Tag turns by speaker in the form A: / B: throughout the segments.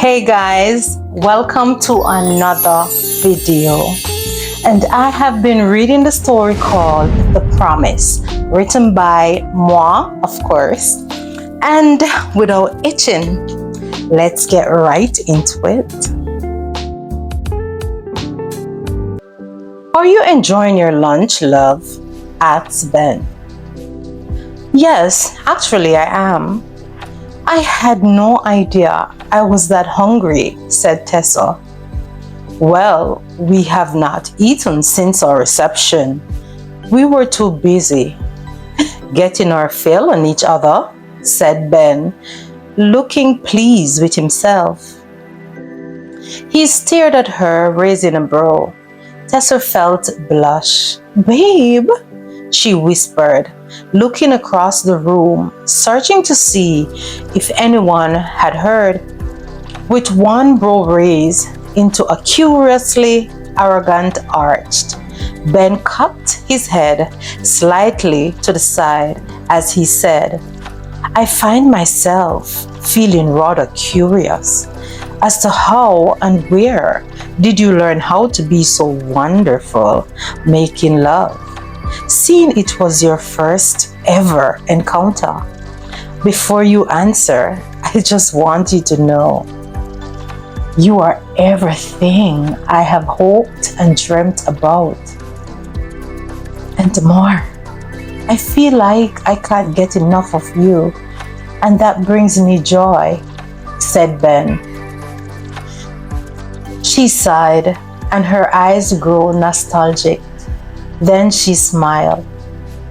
A: Hey guys, welcome to another video. And I have been reading the story called The Promise, written by moi, of course. And without itching, let's get right into it. Are you enjoying your lunch, love? Asks Ben. Yes, actually I am. I had no idea I was that hungry, said Tessa. Well, we have not eaten since our reception. We were too busy. Getting our fill on each other, said Ben, looking pleased with himself. He stared at her, raising a brow. Tessa felt blush. Babe, she whispered, looking across the room, searching to see if anyone had heard. With one brow raised into a curiously arrogant arch, Ben cocked his head slightly to the side as he said, I find myself feeling rather curious as to how and where did you learn how to be so wonderful making love, seeing it was your first ever encounter. Before you answer, I just want you to know you are everything I have hoped and dreamt about. And more. I feel like I can't get enough of you, and that brings me joy, said Ben. She sighed, and her eyes grew nostalgic. Then she smiled.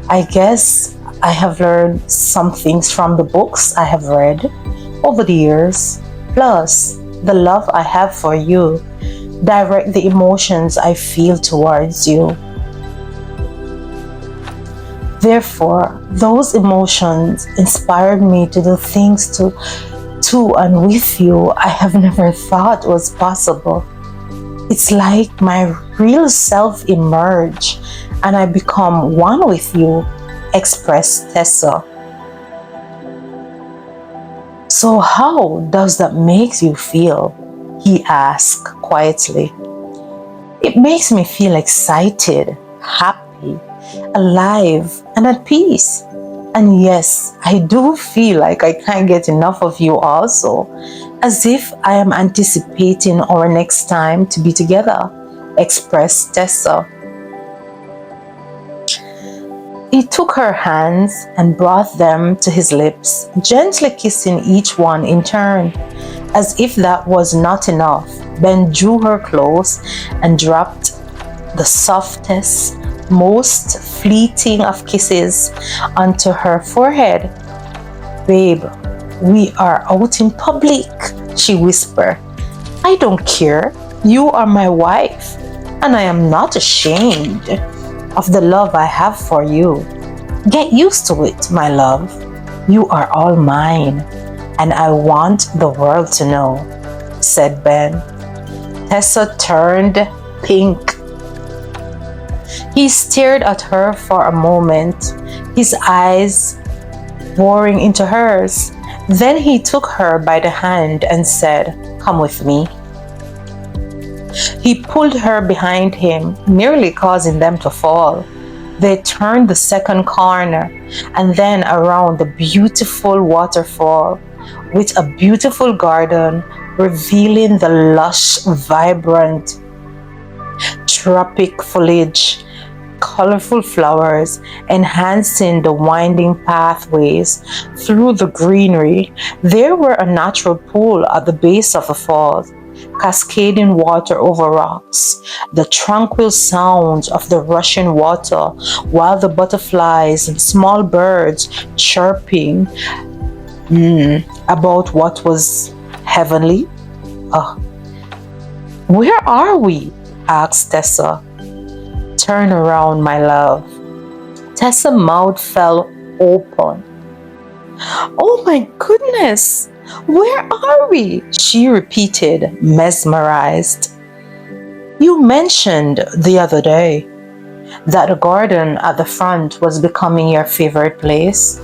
A: I guess I have learned some things from the books I have read over the years. Plus, the love I have for you direct the emotions I feel towards you. Therefore, those emotions inspired me to do things to and with you I have never thought was possible. It's like my real self emerge and I become one with you, expressed Tessa. So how does that make you feel? He asked quietly. It makes me feel excited, happy, alive, and at peace. And yes, I do feel like I can't get enough of you also, as if I am anticipating our next time to be together, expressed Tessa. He took her hands and brought them to his lips, gently kissing each one in turn. As if that was not enough, Ben drew her close and dropped the softest, most fleeting of kisses onto her forehead. Babe, we are out in public, she whispered. I don't care. You are my wife, and I am not ashamed of the love I have for you. Get used to it, my love. You are all mine, and I want the world to know, said Ben. Tessa turned pink. He stared at her for a moment, his eyes boring into hers. Then he took her by the hand and said, Come with me. He pulled her behind him, nearly causing them to fall. They turned the second corner and then around the beautiful waterfall with a beautiful garden revealing the lush, vibrant tropic foliage, colorful flowers enhancing the winding pathways through the greenery. There were a natural pool at the base of the falls, cascading water over rocks, the tranquil sounds of the rushing water, while the butterflies and small birds chirping about what was heavenly. Where are we? Asked Tessa. Turn around, my love. Tessa's mouth fell open. Oh my goodness! Where are we? She repeated, mesmerized. You mentioned the other day that the garden at the front was becoming your favorite place.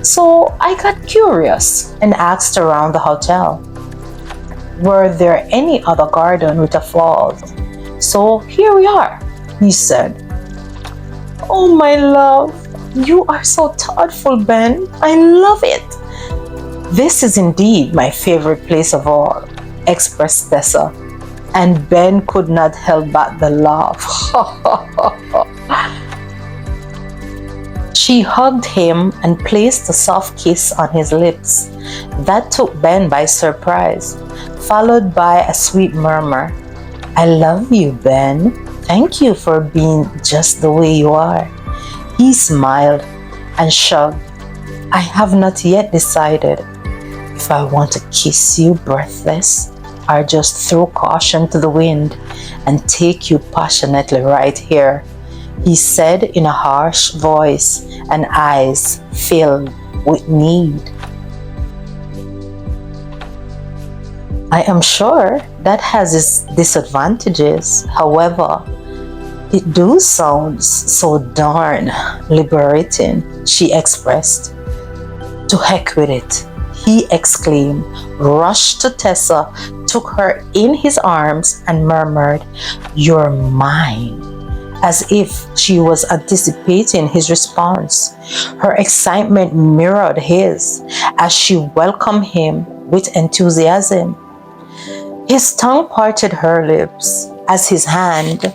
A: So I got curious and asked around the hotel. were there any other garden with a fall. So here we are, he said. Oh, my love, you are so thoughtful, Ben. I love it. This is indeed my favorite place of all, expressed Tessa, and Ben could not help but the laugh. She hugged him and placed a soft kiss on his lips. That took Ben by surprise, followed by a sweet murmur. I love you, Ben. Thank you for being just the way you are. He smiled and shrugged. I have not yet decided if I want to kiss you breathless or just throw caution to the wind and take you passionately right here, he said in a harsh voice and eyes filled with need. I am sure that has its disadvantages. However, it does sound so darn liberating, she expressed. To heck with it, he exclaimed, rushed to Tessa, took her in his arms and murmured, You're mine, as if she was anticipating his response. Her excitement mirrored his as she welcomed him with enthusiasm. His tongue parted her lips as his hand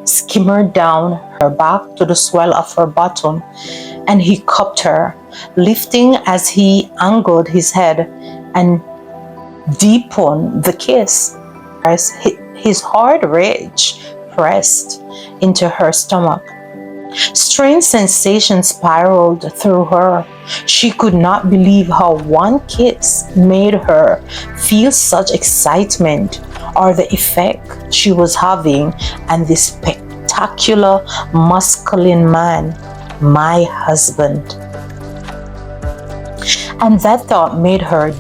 A: skimmed down her back to the swell of her bottom, and he cupped her, lifting as he angled his head and deepened the kiss. As his hard rage pressed into her stomach. Strange sensations spiraled through her. She could not believe how one kiss made her feel such excitement, or the effect she was having on this spectacular masculine man, my husband. And that thought made her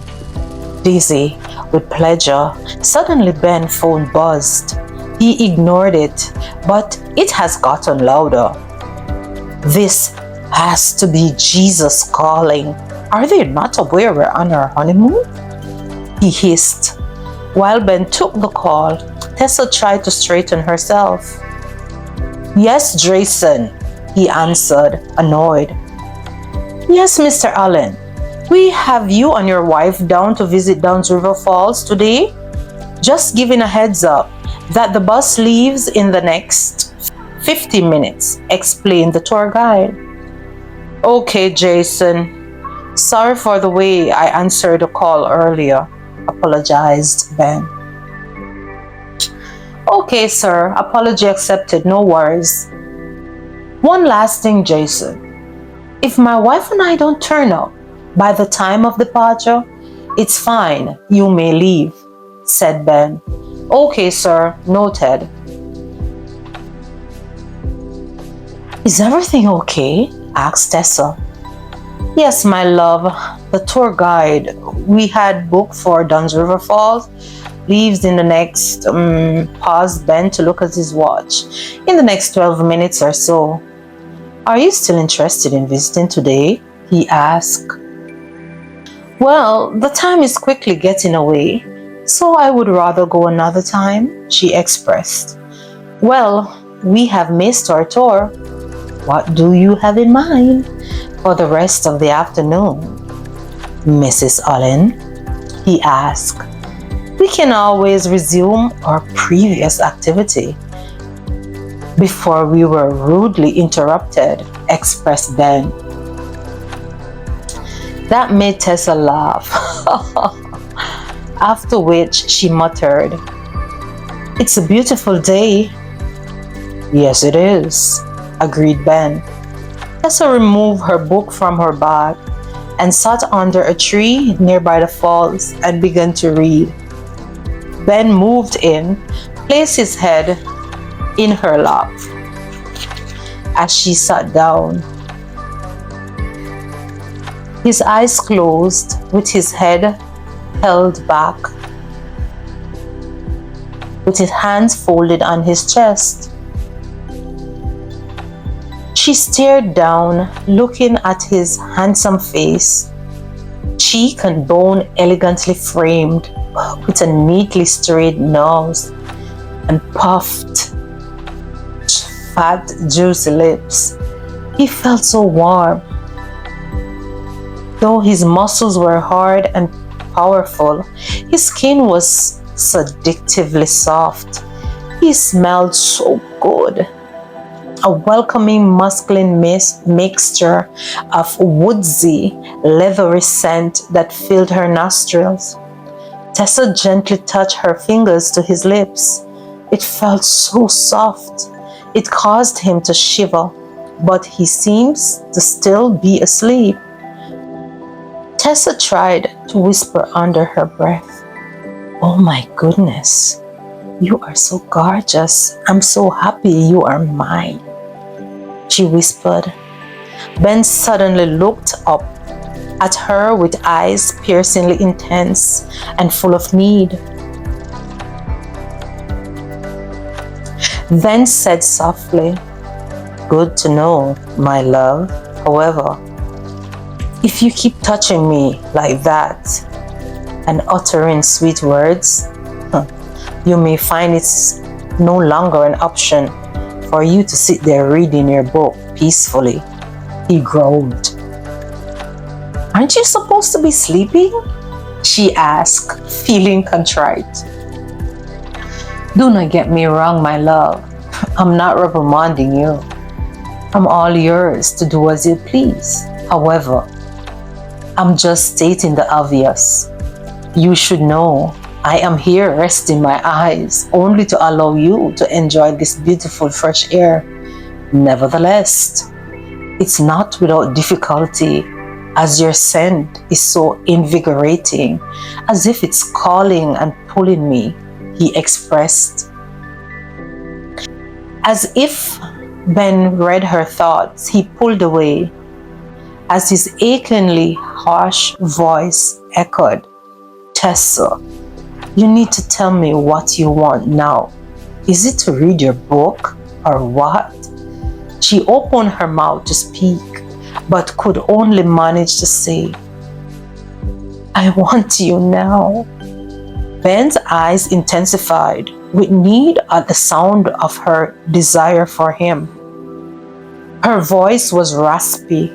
A: dizzy with pleasure. Suddenly Ben's phone buzzed. He ignored it, but it has gotten louder. This has to be Jesus calling. Are they not aware we're on our honeymoon? He hissed. While Ben took the call, Tessa tried to straighten herself. Yes, Jason, he answered, annoyed. Yes, Mr. Allen. We have you and your wife down to visit Downs River Falls today. Just giving a heads up that the bus leaves in the next 50 minutes, explained the tour guide. Okay, Jason. Sorry for the way I answered the call earlier, apologized Ben. Okay, sir. Apology accepted. No worries. One last thing, Jason. If my wife and I don't turn up by the time of departure, it's fine. You may leave, said Ben. Okay, sir. Noted. Is everything okay? Asked Tessa. Yes, my love. The tour guide we had booked for Dunn's River Falls leaves in the next, paused Ben to look at his watch, in the next 12 minutes or so. Are you still interested in visiting today? He asked. Well, the time is quickly getting away, so I would rather go another time, she expressed. Well, we have missed our tour. What do you have in mind for the rest of the afternoon, Mrs. Allen? He asked. We can always resume our previous activity. Before we were rudely interrupted, expressed Ben. That made Tessa laugh, after which she muttered, It's a beautiful day. Yes, it is, agreed Ben. Tessa removed her book from her bag and sat under a tree nearby the falls and began to read. Ben moved in, placed his head in her lap as she sat down. His eyes closed with his head held back, with his hands folded on his chest. She stared down, looking at his handsome face, cheek and bone elegantly framed, with a neatly straight nose and puffed, fat, juicy lips. He felt so warm. Though his muscles were hard and powerful, his skin was seductively soft. He smelled so good. A welcoming masculine mixture of woodsy, leathery scent that filled her nostrils. Tessa gently touched her fingers to his lips. It felt so soft. It caused him to shiver, but he seems to still be asleep. Tessa tried to whisper under her breath, "Oh my goodness, you are so gorgeous. I'm so happy you are mine," she whispered. Ben suddenly looked up at her with eyes piercingly intense and full of need. Then said softly, "Good to know, my love. However, if you keep touching me like that and uttering sweet words, you may find it's no longer an option for you to sit there reading your book peacefully," he growled. "Aren't you supposed to be sleeping?" she asked, feeling contrite. "Do not get me wrong, my love. I'm not reprimanding you. I'm all yours to do as you please. However, I'm just stating the obvious. You should know I am here resting my eyes only to allow you to enjoy this beautiful fresh air. Nevertheless, it's not without difficulty, as your scent is so invigorating, as if it's calling and pulling me," he expressed. As if Ben read her thoughts, he pulled away as his achingly harsh voice echoed, "Tessa, you need to tell me what you want now. Is it to read your book or what?" She opened her mouth to speak, but could only manage to say, "I want you now." Ben's eyes intensified with need at the sound of her desire for him. Her voice was raspy,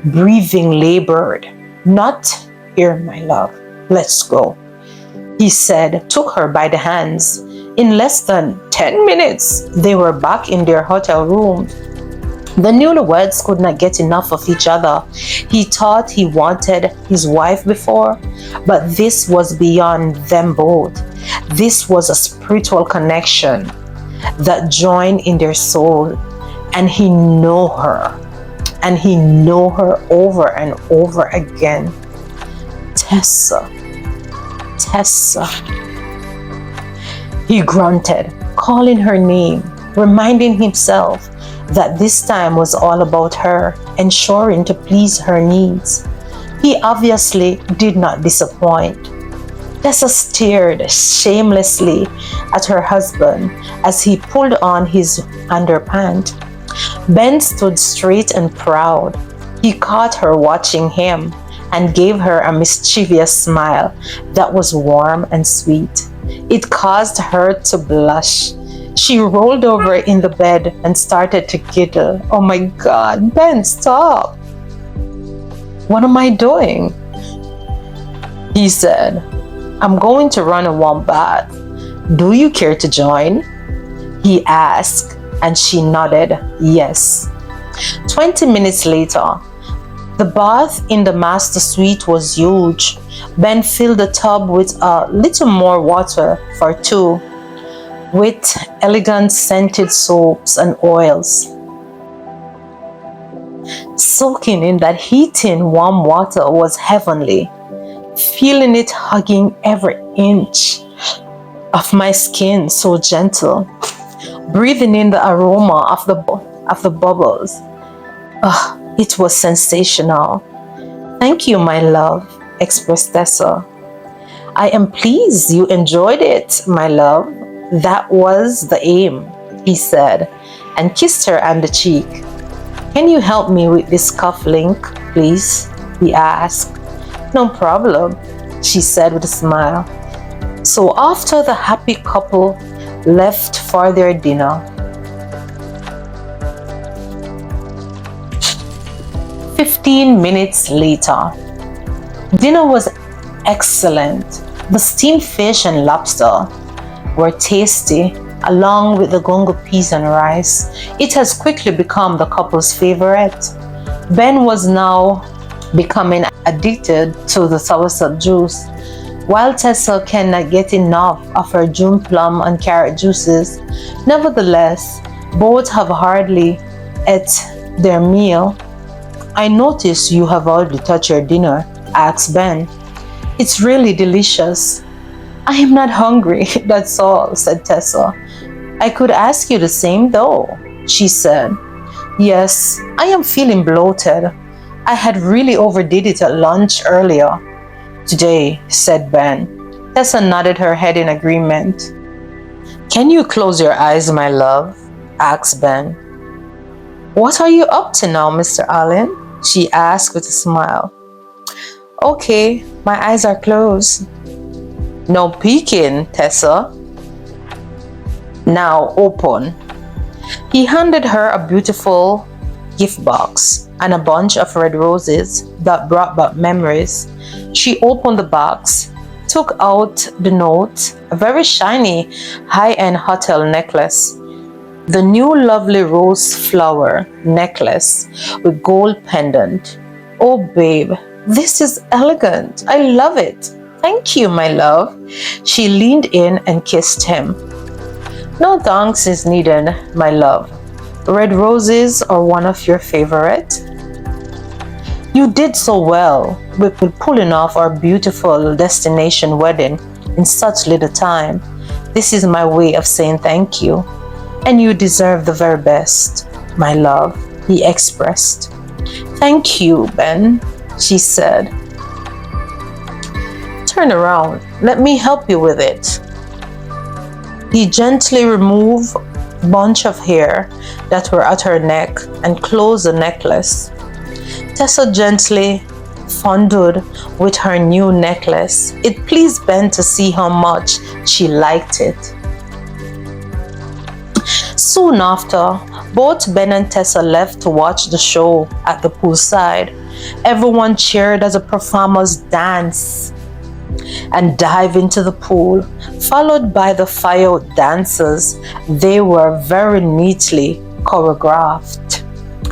A: breathing labored. "Not here, my love. Let's go," he said, took her by the hands. In less than 10 minutes, they were back in their hotel room. The newlyweds could not get enough of each other. He thought he wanted his wife before, but this was beyond them both. This was a spiritual connection that joined in their soul, and he knew her. And he knew her over and over again. "Tessa, Tessa," he grunted, calling her name, reminding himself that this time was all about her, ensuring to please her needs. He obviously did not disappoint. Tessa stared shamelessly at her husband as he pulled on his underpant. Ben stood straight and proud. He caught her watching him and gave her a mischievous smile that was warm and sweet. It caused her to blush. She rolled over in the bed and started to giggle. "Oh my God, Ben, stop! What am I doing?" he said. "I'm going to run a warm bath. Do you care to join?" he asked, and she nodded yes. 20 minutes later, the bath in the master suite was huge. Ben filled the tub with a little more water for two, with elegant scented soaps and oils. Soaking in that heating warm water was heavenly, feeling it hugging every inch of my skin so gentle, breathing in the aroma of the bubbles. It was sensational. "Thank you, my love," expressed Tessa. "I am pleased you enjoyed it, my love. That was the aim," he said, and kissed her on the cheek. "Can you help me with this cuff link, please?" he asked. "No problem," she said with a smile. So after the happy couple left for their dinner, 15 minutes later, dinner was excellent. The steamed fish and lobster were tasty, along with the gongo peas and rice. It has quickly become the couple's favorite. Ben was now becoming addicted to the soursop juice, while Tessa cannot get enough of her June plum and carrot juices. Nevertheless, both have hardly ate their meal. "I notice you have already touched your dinner," asked Ben. "It's really delicious." "I am not hungry, that's all," said Tessa. "I could ask you the same though," she said. "Yes, I am feeling bloated. I had really overdid it at lunch earlier today," said Ben. Tessa nodded her head in agreement. "Can you close your eyes, my love?" asked Ben. "What are you up to now, Mr. Allen?" she asked with a smile. "Okay, my eyes are closed." "No peeking, Tessa. Now open." He handed her a beautiful gift box and a bunch of red roses that brought back memories. She opened the box, took out the note, a very shiny high-end hotel necklace. The new lovely rose flower necklace with gold pendant. "Oh babe, this is elegant. I love it. Thank you, my love." She leaned in and kissed him. "No thanks is needed, my love. Red roses are one of your favorite." "You did so well with pulling off our beautiful destination wedding in such little time. This is my way of saying thank you. And you deserve the very best, my love," he expressed. "Thank you, Ben," she said. "Turn around. Let me help you with it." He gently removed a bunch of hair that were at her neck and closed the necklace. Tessa gently fondled with her new necklace. It pleased Ben to see how much she liked it. Soon after, both Ben and Tessa left to watch the show at the poolside. Everyone cheered as the performers danced and dive into the pool, followed by the fire dancers. They were very neatly choreographed,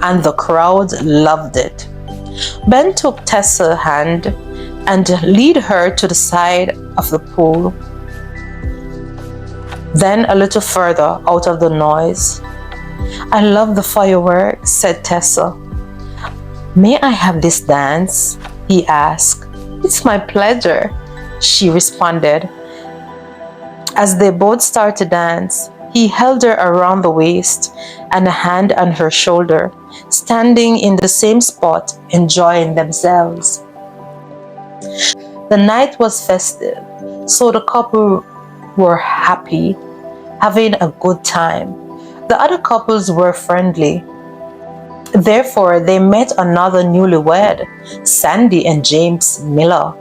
A: and the crowd loved it. Ben took Tessa's hand and led her to the side of the pool, then a little further out of the noise. "I love the fireworks," said Tessa. "May I have this dance?" he asked. "It's my pleasure," she responded. As they both started to dance, he held her around the waist and a hand on her shoulder, standing in the same spot, enjoying themselves. The night was festive, so the couple were happy, having a good time. The other couples were friendly. Therefore, they met another newlywed, Sandy and James Miller.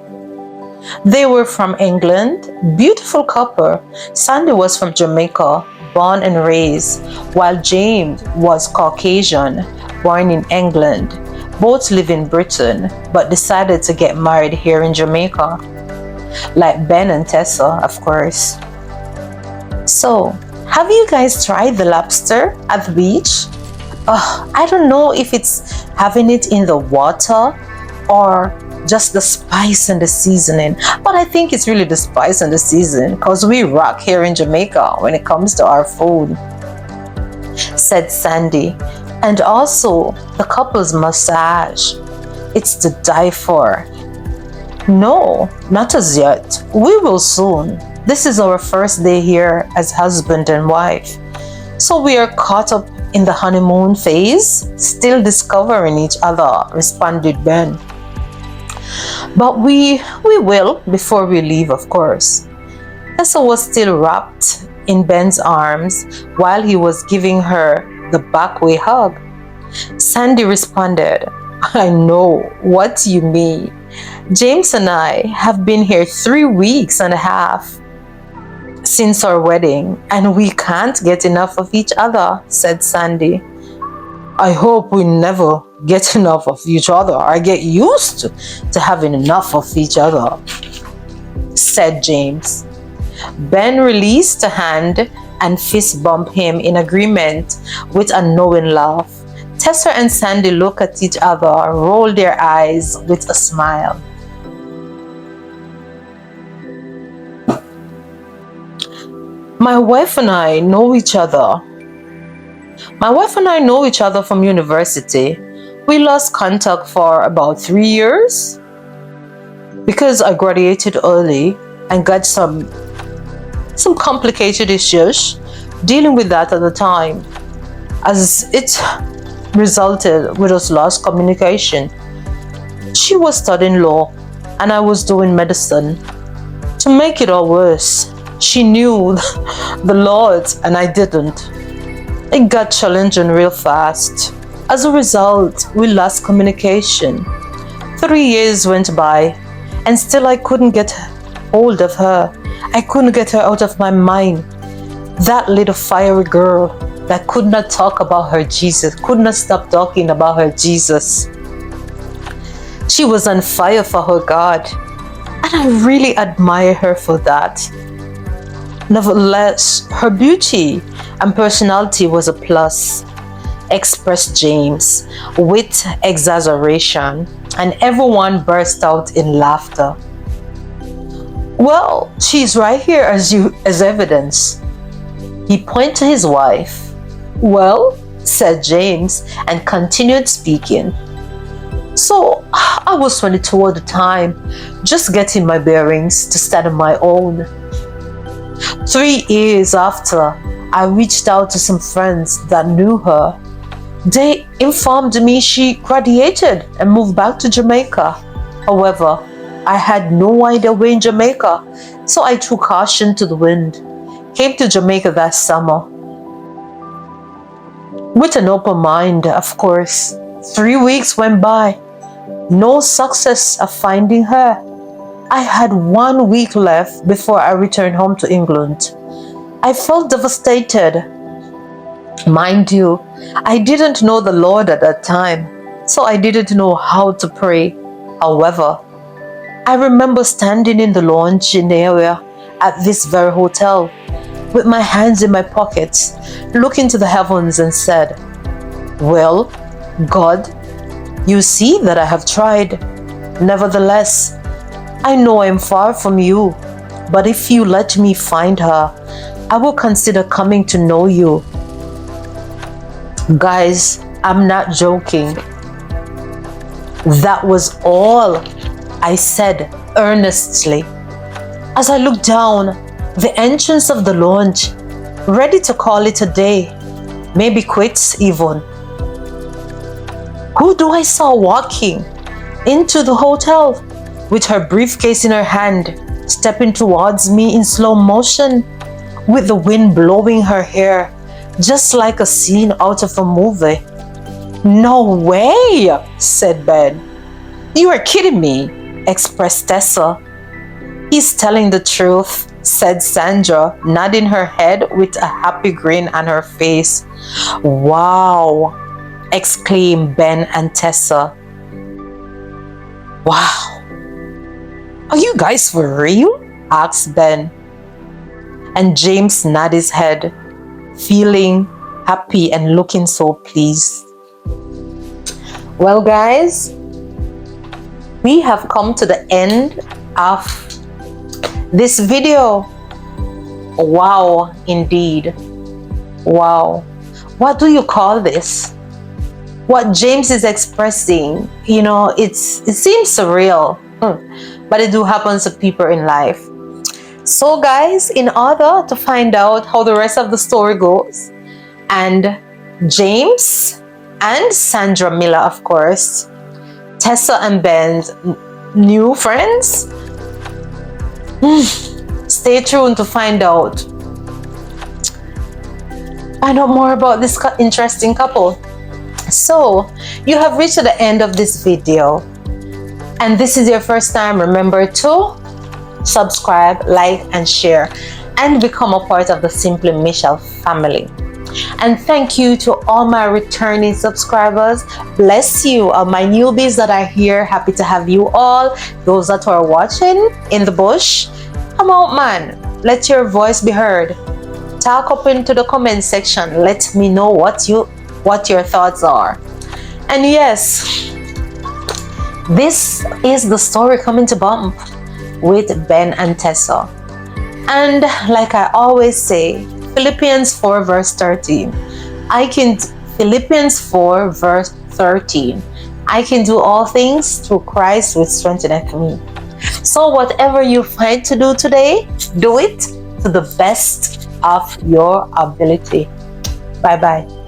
A: They were from England, beautiful couple. Sandy was from Jamaica, born and raised, while James was Caucasian, born in England. Both live in Britain, but decided to get married here in Jamaica, like Ben and Tessa, of course. So, have you guys tried the lobster at the beach? I don't know if it's having it in the water or just the spice and the seasoning, but I think it's really the spice and the seasoning, because we rock here in Jamaica when it comes to our food, said Sandy. And also the couple's massage, it's to die for. No, not as yet. We will soon. This is our first day here as husband and wife, so we are caught up in the honeymoon phase, still discovering each other, responded Ben. But we will before we leave, of course. Tessa was still wrapped in Ben's arms while he was giving her the backway hug. Sandy responded, "I know what you mean. James and I have been here 3 weeks and a half. since our wedding, and we can't get enough of each other, said Sandy. I hope we never get enough of each other. I get used to having enough of each other, said James. Ben released a hand and fist bumped him in agreement with a knowing laugh. Tessa and Sandy looked at each other, rolled their eyes with a smile. My wife and I know each other from university. We lost contact for about 3 years because I graduated early and got some complicated issues dealing with that at the time, as it resulted with us lost communication. She was studying law and I was doing medicine. To make it all worse, she knew the Lord and I didn't. It got challenging real fast. As a result, we lost communication. 3 years went by and still I couldn't get hold of her. I couldn't get her out of my mind. That little fiery girl that could not talk about her Jesus, could not stop talking about her Jesus. She was on fire for her God, and I really admire her for that. Nevertheless, her beauty and personality was a plus, expressed James with exaggeration, and everyone burst out in laughter. Well, she's right here as evidence. He pointed to his wife. Well, said James and continued speaking. So, I was 22 at the time, just getting my bearings to stand on my own. 3 years after, I reached out to some friends that knew her. They informed me she graduated and moved back to Jamaica. However, I had no idea we're in Jamaica, so I threw caution to the wind. Came to Jamaica that summer. With an open mind, of course. 3 weeks went by. No success of finding her. I had 1 week left before I returned home to England. I felt devastated. Mind you, I didn't know the Lord at that time, so I didn't know how to pray. However, I remember standing in the lounging area at this very hotel with my hands in my pockets, looking to the heavens and said, well, God, you see that I have tried. Nevertheless, I know I am far from you, but if you let me find her, I will consider coming to know you. Guys, I'm not joking. That was all I said earnestly. As I looked down the entrance of the lounge, ready to call it a day, maybe quits even. Who do I saw walking into the hotel with her briefcase in her hand, stepping towards me in slow motion, with the wind blowing her hair, just like a scene out of a movie? No way, said Ben. You are kidding me, expressed Tessa. He's telling the truth, said Sandra, nodding her head with a happy grin on her face. Wow, exclaimed Ben and Tessa. Wow. Are you guys for real? Asked Ben. And James nodded his head, feeling happy and looking so pleased. Well, guys, we have come to the end of this video. Wow, indeed. Wow. What do you call this? What James is expressing, you know, it seems surreal, but it do happen to people in life. So guys, in order to find out how the rest of the story goes, and James and Sandra Miller, of course, Tessa and Ben's new friends, stay tuned to find out more about this interesting couple. So you have reached the end of this video, and this is your first time. Remember to subscribe, like, and share. and become a part of the Simply Michelle family. And thank you to all my returning subscribers. Bless you. My newbies that are here, happy to have you all. Those that are watching in the bush, come out, man. Let your voice be heard. Talk up into the comment section. Let me know what your thoughts are. And yes, this is the story coming to bump with Ben and Tessa. And like I always say, Philippians 4 verse 13. Philippians 4 verse 13. I can do all things through Christ which strengtheneth me. So whatever you find to do today, do it to the best of your ability. Bye bye.